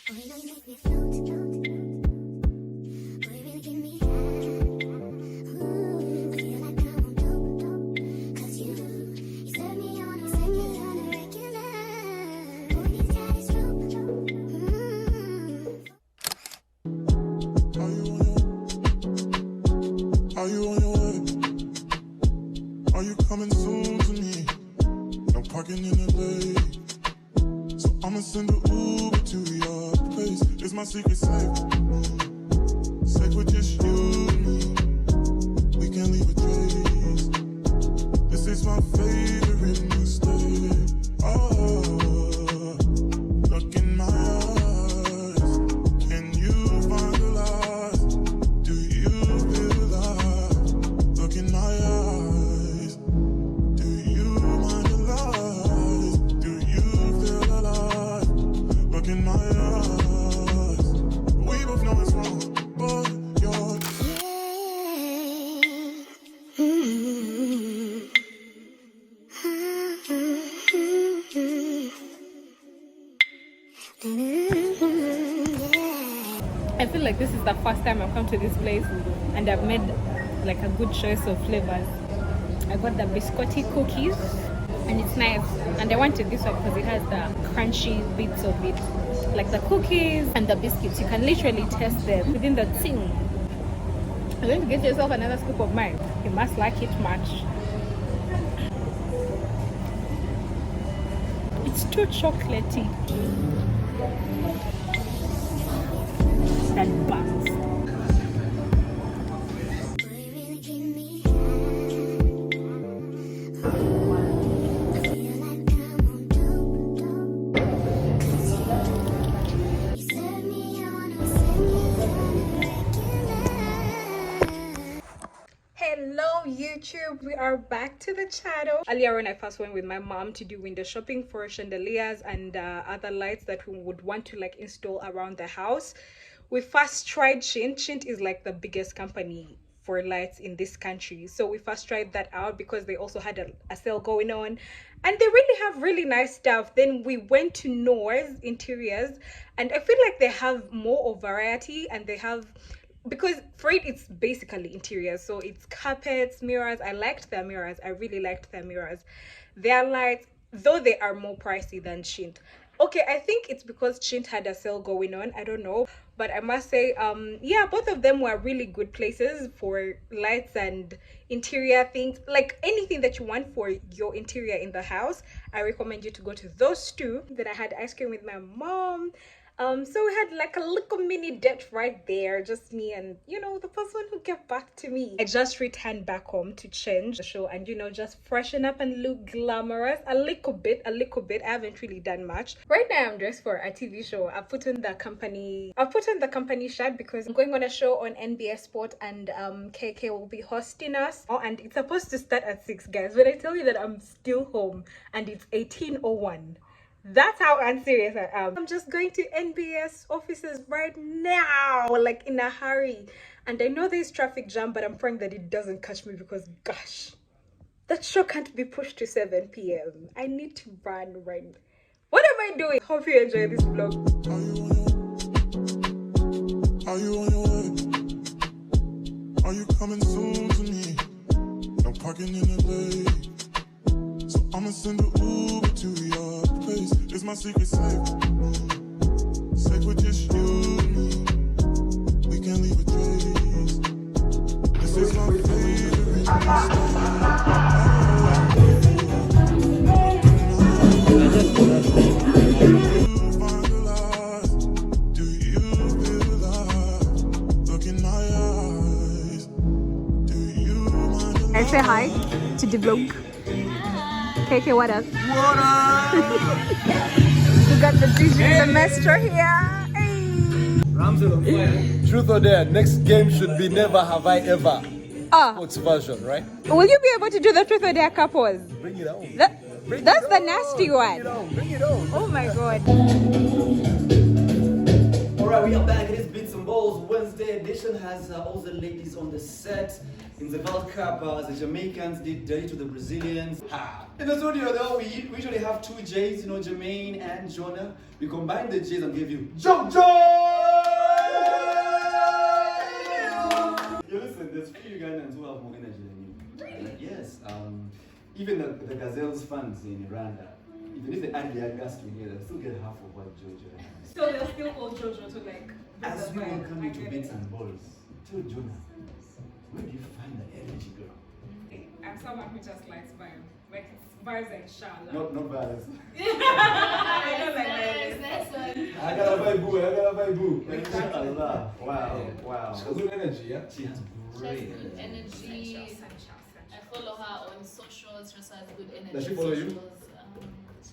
Are you on your way? Are you coming soon to me? No parking in LA, so I'ma send an Uber to your place. It's my secret safe, safe with just you and me. We can't leave a trace. This is my favorite mistake. Oh, look in my eyes. Can you find the light? Do you feel alive? Look in my eyes. Do you mind the lies? Do you feel alive? Look in my eyes. We both know it's wrong, but you're I feel like this is the first time I've come to this place and I've made like a good choice of flavors. I got the biscotti cookies and it's nice, and I wanted this one because it has the crunchy bits of it, like the cookies and the biscuits. You can literally taste them within the thing. You're going to get yourself another scoop of mine. You must like it much. It's too chocolatey. And buns. Hello YouTube, we are back to the channel. Earlier when I first went with my mom to do window shopping for chandeliers and other lights that we would want to like install around the house, we first tried Shint. Shint is like the biggest company for lights in this country, so we first tried that out because they also had a sale going on and they really have really nice stuff. Then we went to Noah's Interiors and I feel like they have more of variety, and they have, because for it it's basically interiors, so it's carpets, mirrors. I liked their mirrors. I really liked their mirrors. Their lights, though they are more pricey than Shint. Okay, I think it's because Shint had a sale going on, I don't know, but I must say yeah, both of them were really good places for lights and interior things, like anything that you want for your interior in the house. I recommend you to go to those two. Then I had ice cream with my mom. So we had like a little mini date right there, just me and, you know, the person who gave back to me. I just returned back home to change the show and, you know, just freshen up and look glamorous a little bit. I haven't really done much. Right now I'm dressed for a TV show. I've put on the company shirt because I'm going on a show on NBS Sport, and KK will be hosting us. Oh, and it's supposed to start at 6, guys, but I tell you that I'm still home and it's 18:01. That's how unserious I am. I'm just going to NBS offices right now, like in a hurry. And I know there's traffic jam, but I'm praying that it doesn't catch me because, gosh, that show can't be pushed to 7 p.m. I need to run right now. What am I doing? Hope you enjoy this vlog. Are you on your way? Are you coming soon to me? No parking in LA, so I'ma send an Uber to your place. It's my secret safe, safe with just you and me. We can't leave a trace. This is my favorite mistake. I say hi to the vlog. KK, what up? What up? We got the DJ semester here. Hey. Ramsey on fire. Truth or dare, next game should be Never Have I Ever. Sports version, right? Will you be able to do the truth or dare couples? Bring it on. That's the nasty one. Bring it on. Oh my god. Alright, we are back. It has been some Balls Wednesday edition has all the ladies on the set. In the World Cup, the Jamaicans did dirty to the Brazilians. In the studio though, we usually have two J's, you know, Jermaine and Jonah. We combine the J's and give you JoJo! You listen, there's few Ugandans who have more energy than you. Yes, even the Gazelles fans in Rwanda, even if they add the Agas together, they still get half of what JoJo has. So they'll still call JoJo to like. As we welcome you to Bits and Balls, tell Jonah, where do you find the energy, girl? I'm someone who just likes vibes. Like it's vibes and inshallah. Not vibes. I don't like vibes. I got a vibe boo. Inshallah. Wow. She has good energy, yeah? She has She has great good energy. I follow her on socials. She also has good energy. Does she follow you?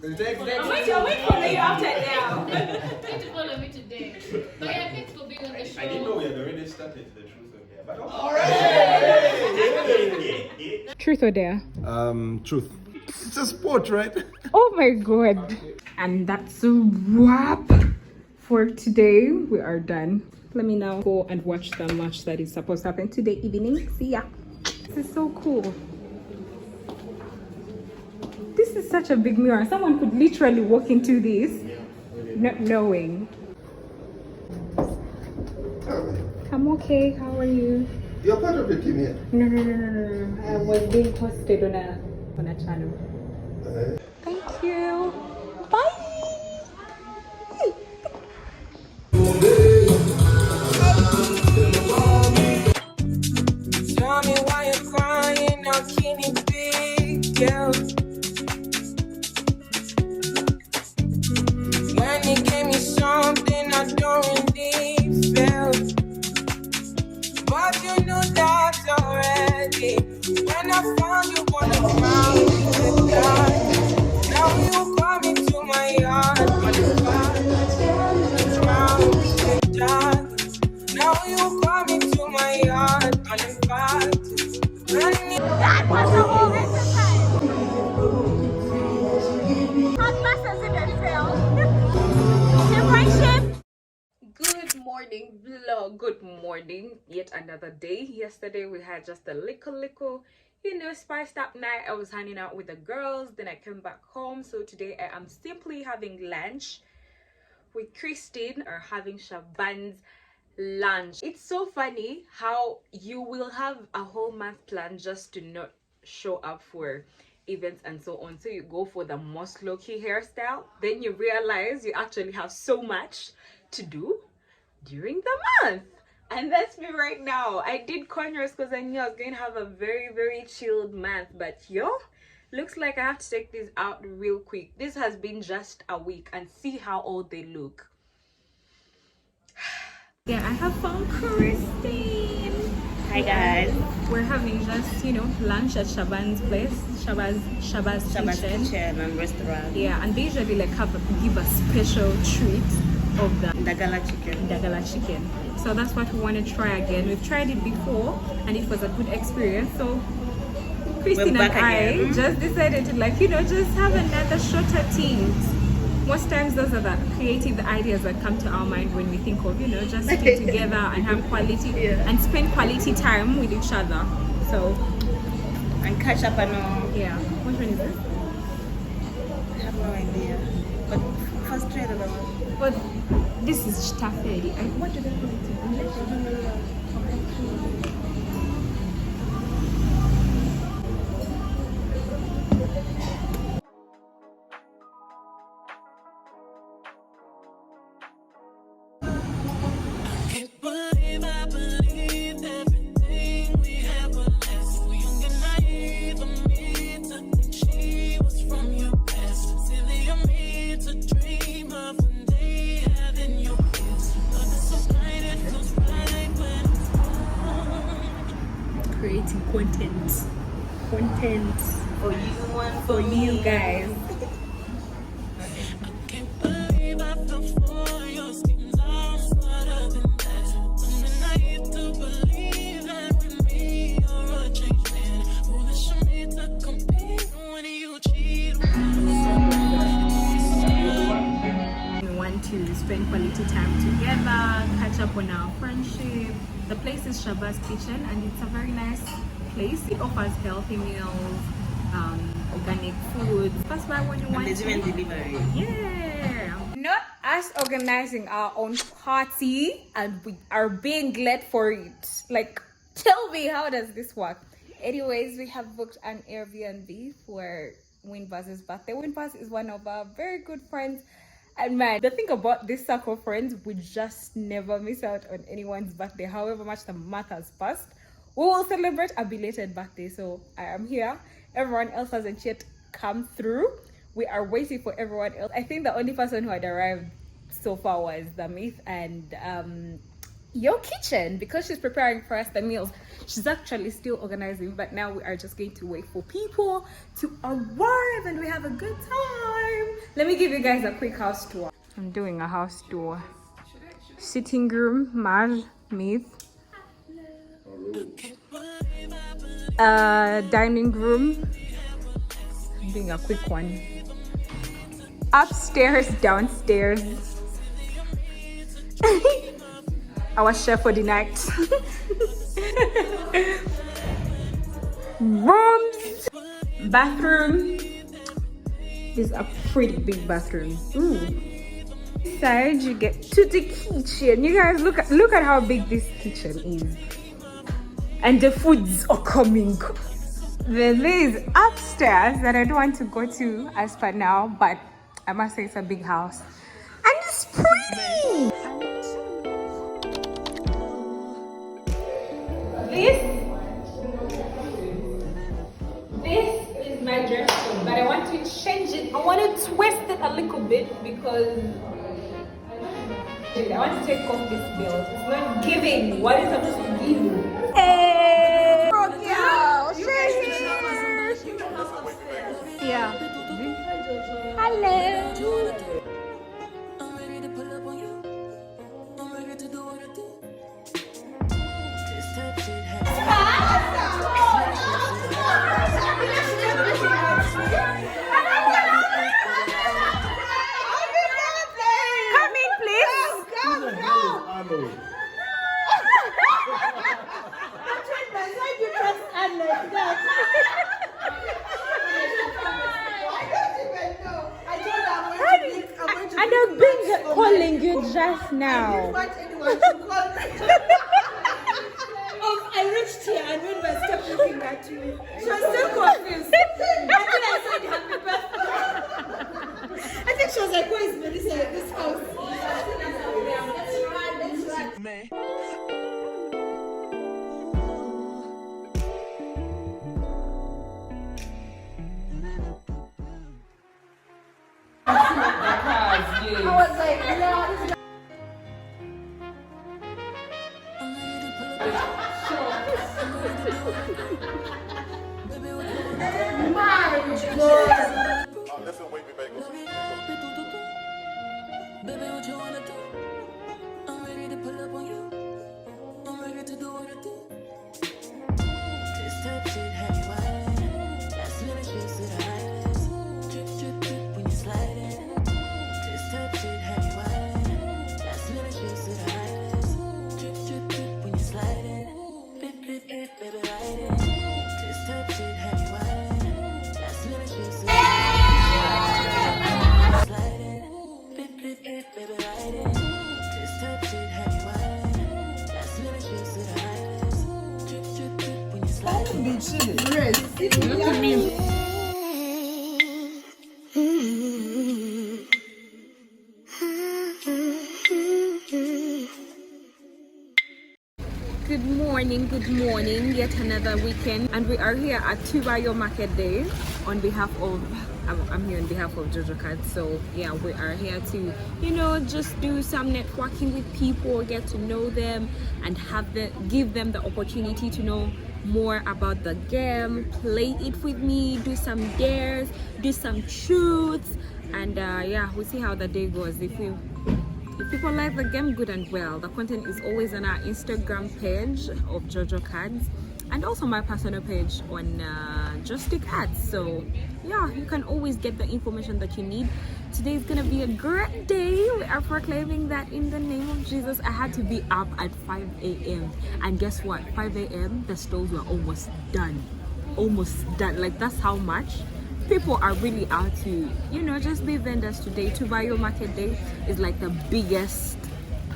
I'm going to follow you after now. Going to follow me today. But yeah, thanks for being on the show. I didn't know we had already started the truth of hair, but Truth or dare? Truth. It's a sport, right? Oh my god. And that's a wrap for today. We are done. Let me now go and watch the match that is supposed to happen today evening. See ya. This is so cool. This is such a big mirror. Someone could literally walk into this not knowing. I'm okay. How are you? You're part of the team here. No. I was being hosted on a channel. Thank you. Bye. Tell me why you're crying. How can it be, girl? When you gave me something I don't really feel. But you knew that already. When I found you on the mountain, now you come into my yard on the mountain. Now you come into my yard on the that was the whole exercise. How fast does it fail? Good morning vlog. Good morning. Yet another day. Yesterday we had just a little spiced up night. I was hanging out with the girls, then I came back home. So today I am simply having lunch with Christine, or having Shaban's lunch. It's so funny how you will have a whole month plan just to not show up for events and so on. So you go for the most low-key hairstyle, then you realize you actually have so much to do during the month. And that's me right now. I did cornrows because I knew I was going to have a very chilled month, but looks like I have to take these out real quick. This has been just a week, and see how old they look. Yeah, I have found Christine. Hi guys. We're having just, lunch at Shaban's place. Shaba's kitchen and restaurant. Yeah, and they usually give a special treat of the Dagala chicken. So that's what we want to try again. We've tried it before and it was a good experience. So Christine and I just decided to just have another shot at it. Most times those are the creative ideas that come to our mind when we think of, just sitting together and have quality and spend quality time with each other. So And catch up and all. yeah. Which one is this? I have no idea. But first try the other one. But this is staffedi. What do they call it? Creating content for you guys. We want to spend quality time time together, catch up on our friendship. The place is Shaba's Kitchen, and it's a very nice place. It offers healthy meals, organic food. Pass by when you want. There's even delivery. Yeah. Not us organizing our own party, and we are being glad for it. Like, tell me, how does this work? Anyways, we have booked an Airbnb for Winbuz's birthday. Winbuz is one of our very good friends. And man, the thing about this circle of friends, we just never miss out on anyone's birthday. However much the month has passed, we will celebrate a belated birthday. So I am here. Everyone else hasn't yet come through. We are waiting for everyone else. I think the only person who had arrived so far was the Myth and Your Kitchen, because she's preparing for us the meals. She's actually still organizing, but now we are just going to wait for people to arrive and we have a good time. Let me give you guys a quick house tour. I'm doing a house tour. Sitting room, Marge, Myth. Dining room. I'm doing a quick one. Upstairs, downstairs. Our chef for the night. Rooms, bathroom. This is a pretty big bathroom. Ooh. Inside you get to the kitchen. You guys look at how big this kitchen is. And the foods are coming. Then there is upstairs that I don't want to go to as per now, but I must say it's a big house. And it's pretty! This is my dress room, but I want to change it. I want to twist it a little bit because I want to take off this belt. It's not giving what it's supposed to give. Hey! Yeah. Hello. Come in, please. Go. And I've been calling you just now. I reached here and when I kept looking at you, she was so confused. Until I said happy birthday. I think she was like, where is Melissa in this house? I was like, no. Listen, wait me back. Baby, what you wanna do? I'm ready to pull up on you. I'm ready to do what I do. This type shit have you wildin'. Last minute piece of the highlights. Drip, drip, drip when you slide in. This type shit have you wildin'. Last minute piece of the highlights. Drip, drip, drip when you slide in. Drip, drip, drip, baby, ride in. This type shit have you wildin'. Last minute piece of the highlights. Slide in. Drip, drip, drip, baby, ride in. This type shit have you wildin'. Last minute piece of the highlights. Drip, drip, drip when you slide in. Look at me. Good morning, yet another weekend, and we are here at Tubayo Market Day on behalf of, I'm here on behalf of Jojo Cards. So yeah, we are here to, you know, just do some networking with people, get to know them, and give them the opportunity to know more about the game, play it with me, do some dares, do some shoots, and yeah, we'll see how the day goes. If people like the game, good and well. The content is always on our Instagram page of Jojo Cards and also my personal page on Joystick Ads. So yeah, you can always get the information that you need today is gonna be a great day. We are proclaiming that in the name of Jesus. I had to be up at 5 a.m. and guess what? 5 a.m. the stores were almost done. Like that's how much people are really out to, you know, just be vendors today. Tubayo market day is like the biggest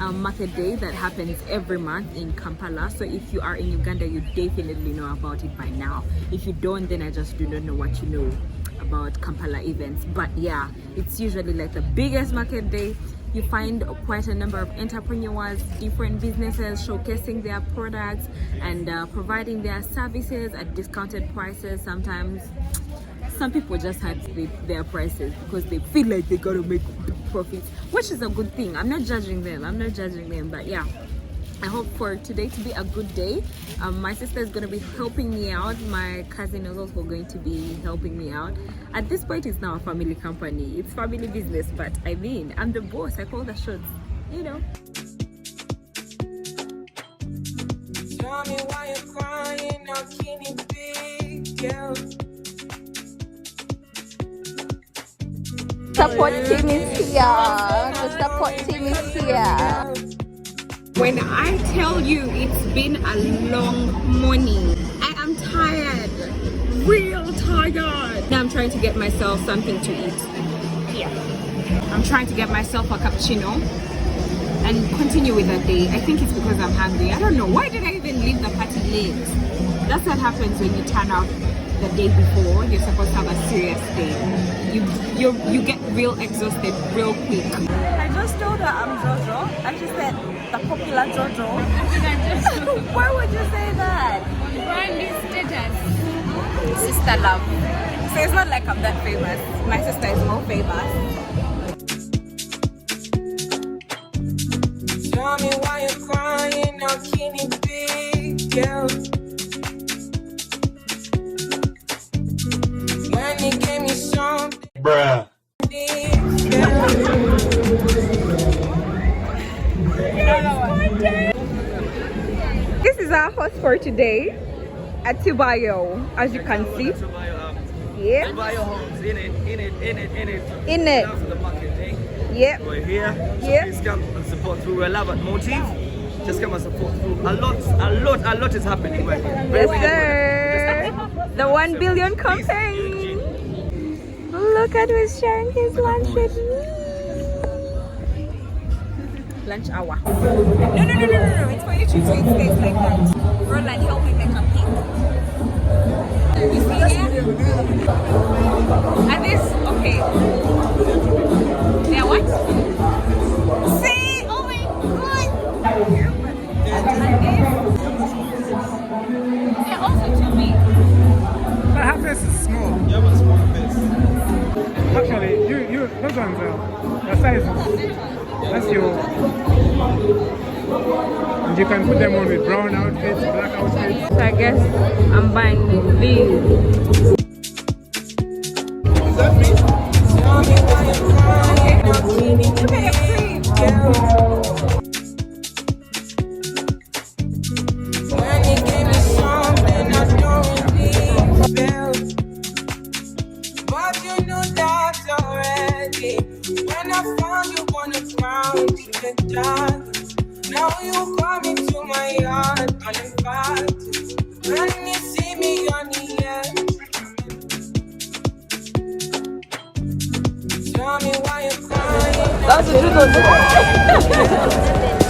market day that happens every month in Kampala. So if you are in Uganda, you definitely know about it by now. If you don't, then I just do not know what you know about Kampala events. But yeah, it's usually like the biggest market day. You find quite a number of entrepreneurs, different businesses showcasing their products and providing their services at discounted prices. Sometimes some people just had to pay their prices because they feel like they gotta make profits, which is a good thing. I'm not judging them, but yeah, I hope for today to be a good day. My sister is gonna be helping me out. My cousin is also going to be helping me out. At this point, it's now a family company. It's family business, but I mean, I'm the boss. I call the shots, you know. Tell me why you're crying, now can it be, girl? Support team is here. The support team is here. When I tell you it's been a long morning, I am tired, real tired. Now I'm trying to get myself something to eat. Yeah, I'm trying to get myself a cappuccino and continue with the day. I think it's because I'm hungry. I don't know, why did I even leave the party late? That's what happens when you turn up the day before you're supposed to have a serious day. You get real exhausted real quick. I just told her I'm Jojo, and she said the popular Jojo. Why would you say that? Brand status. Sister love. So it's not like I'm that famous. My sister is more famous. Tell me why you're crying, now can it be, girl? When you gave me something, Bruh. This is our host for today at Tubayo, as you can see. Yeah. Tubayo homes in it. In it. After the market day. Yep. We're here. So Yep. please come and support through a love and motive. Just come and support through. A lot is happening right here. Yes, sir. The 1 billion campaign. Look at who's sharing his lunch with me. Lunch hour. No. It's for you to say it stays like that. Roland, help me make a pink. You see it? And this, okay. Yeah, what? See? Oh my god! And this. Yeah, also to me. But her face is small. You have a small face. Actually, you those ones the size. That's your. And you can put them on with brown outfits, black outfits. So I guess I'm buying these. Is that me? tell me why you're crying, now can it be, girl? When you gave me something I don't need, girl. But you knew that already. When I found you on the ground in the dark, now you come into my heart uninvited. When you see me on the edge, tell me why you're crying. That's a good one.